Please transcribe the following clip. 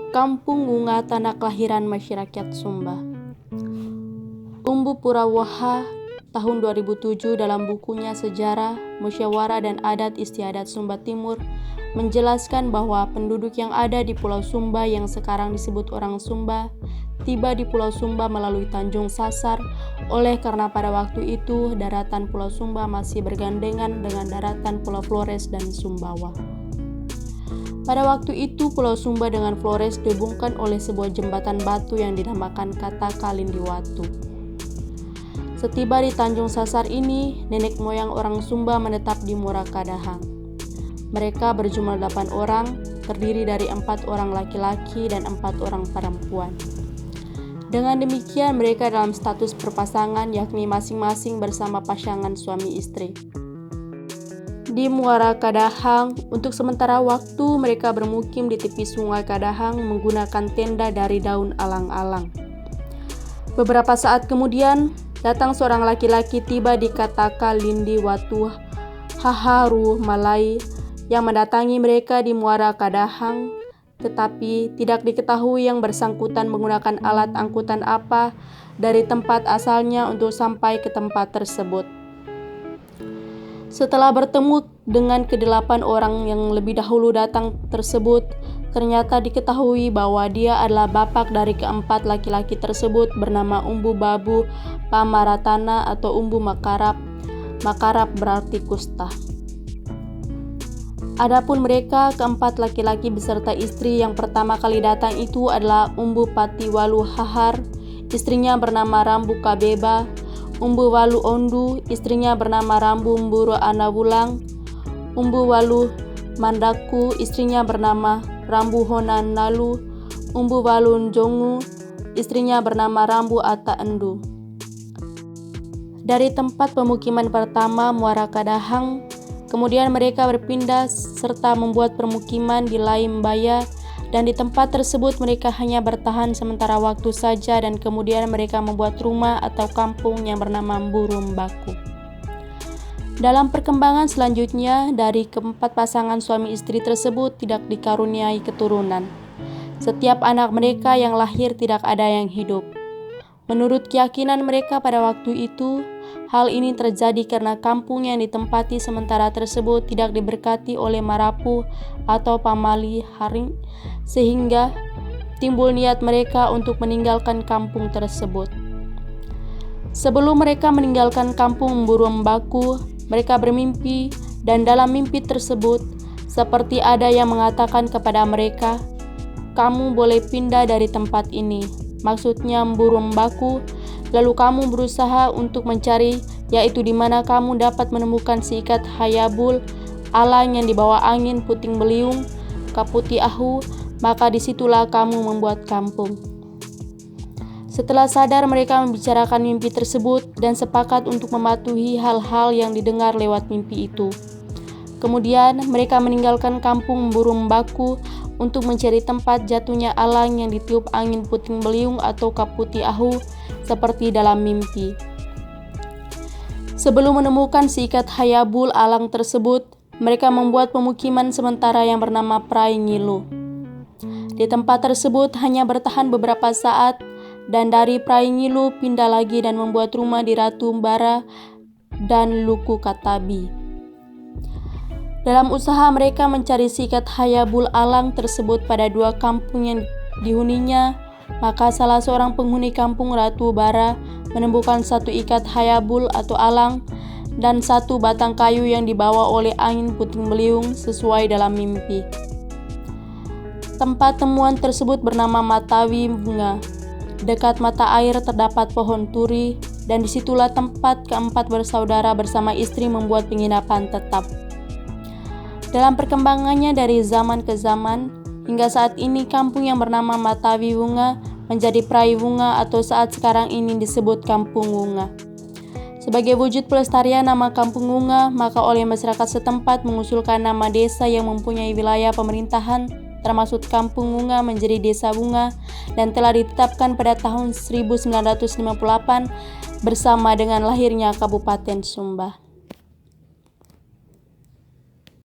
Kampung Ngunga, tanah kelahiran masyarakat Sumba. Umbu Purawaha tahun 2007 dalam bukunya Sejarah, Musyawarah dan Adat Istiadat Sumba Timur menjelaskan bahwa penduduk yang ada di Pulau Sumba yang sekarang disebut orang Sumba tiba di Pulau Sumba melalui Tanjung Sasar oleh karena pada waktu itu daratan Pulau Sumba masih bergandengan dengan daratan Pulau Flores dan Sumbawa. Pada waktu itu Pulau Sumba dengan Flores dihubungkan oleh sebuah jembatan batu yang dinamakan Kataka Lindiwatu. Setiba di Tanjung Sasar ini, nenek moyang orang Sumba menetap di Muara Kadahang. Mereka berjumlah 8 orang, terdiri dari 4 orang laki-laki dan 4 orang perempuan. Dengan demikian mereka dalam status berpasangan, yakni masing-masing bersama pasangan suami istri. Di Muara Kadahang, untuk sementara waktu mereka bermukim di tepi sungai Kadahang menggunakan tenda dari daun alang-alang. Beberapa saat kemudian, datang seorang laki-laki tiba di Kataka Lindiwatu Haharu Malai yang mendatangi mereka di Muara Kadahang, tetapi tidak diketahui yang bersangkutan menggunakan alat angkutan apa dari tempat asalnya untuk sampai ke tempat tersebut. Setelah bertemu dengan ke-8 orang yang lebih dahulu datang tersebut, ternyata diketahui bahwa dia adalah bapak dari keempat laki-laki tersebut bernama Umbu Babu Pamaratana atau Umbu Makarap. Makarap berarti kusta. Adapun mereka, keempat laki-laki beserta istri yang pertama kali datang itu adalah Umbu Patiwalu Hahar, istrinya bernama Rambu Kabeba, Umbu Walu Ondu, istrinya bernama Rambu Mburu Anawulang, Umbu Walu Mandaku, istrinya bernama Rambu Honan Nalu, Umbu Walu Njongu, istrinya bernama Rambu Ata Endu. Dari tempat pemukiman pertama Muara Kadahang, kemudian mereka berpindah serta membuat permukiman di Laimbaya, dan di tempat tersebut mereka hanya bertahan sementara waktu saja dan kemudian mereka membuat rumah atau kampung yang bernama Mburumbaku. Dalam perkembangan selanjutnya, dari keempat pasangan suami istri tersebut tidak dikaruniai keturunan. Setiap anak mereka yang lahir tidak ada yang hidup. Menurut keyakinan mereka pada waktu itu, hal ini terjadi karena kampung yang ditempati sementara tersebut tidak diberkati oleh Marapu atau Pamali Haring, sehingga timbul niat mereka untuk meninggalkan kampung tersebut. Sebelum mereka meninggalkan kampung Mburumbaku, mereka bermimpi, dan dalam mimpi tersebut seperti ada yang mengatakan kepada mereka, "Kamu boleh pindah dari tempat ini," maksudnya Mburumbaku. Lalu kamu berusaha untuk mencari, yaitu di mana kamu dapat menemukan seikat hayabul alang yang dibawa angin puting beliung, kaputi ahu, maka disitulah kamu membuat kampung. Setelah sadar mereka membicarakan mimpi tersebut dan sepakat untuk mematuhi hal-hal yang didengar lewat mimpi itu. Kemudian mereka meninggalkan kampung Mburumbaku untuk mencari tempat jatuhnya alang yang ditiup angin puting beliung atau kaputi ahu seperti dalam mimpi. Sebelum menemukan seikat hayabul alang tersebut, mereka membuat pemukiman sementara yang bernama Prai Ngilu. Di tempat tersebut hanya bertahan beberapa saat, dan dari Prai Ngilu pindah lagi dan membuat rumah di Ratu Mbara dan Luku Katabi. Dalam usaha mereka mencari seikat hayabul alang tersebut pada 2 kampung yang dihuninya, maka salah seorang penghuni kampung Ratu Bara menemukan 1 ikat hayabul atau alang dan 1 batang kayu yang dibawa oleh angin puting beliung sesuai dalam mimpi. Tempat temuan tersebut bernama Matawi Bunga. Dekat mata air terdapat pohon turi, dan disitulah tempat keempat bersaudara bersama istri membuat penginapan tetap. Dalam perkembangannya dari zaman ke zaman, hingga saat ini kampung yang bernama Matawi Bunga menjadi Prai Bunga atau saat sekarang ini disebut Kampung Bunga. Sebagai wujud pelestarian nama Kampung Bunga, maka oleh masyarakat setempat mengusulkan nama desa yang mempunyai wilayah pemerintahan termasuk Kampung Bunga menjadi Desa Bunga dan telah ditetapkan pada tahun 1958 bersama dengan lahirnya Kabupaten Sumba.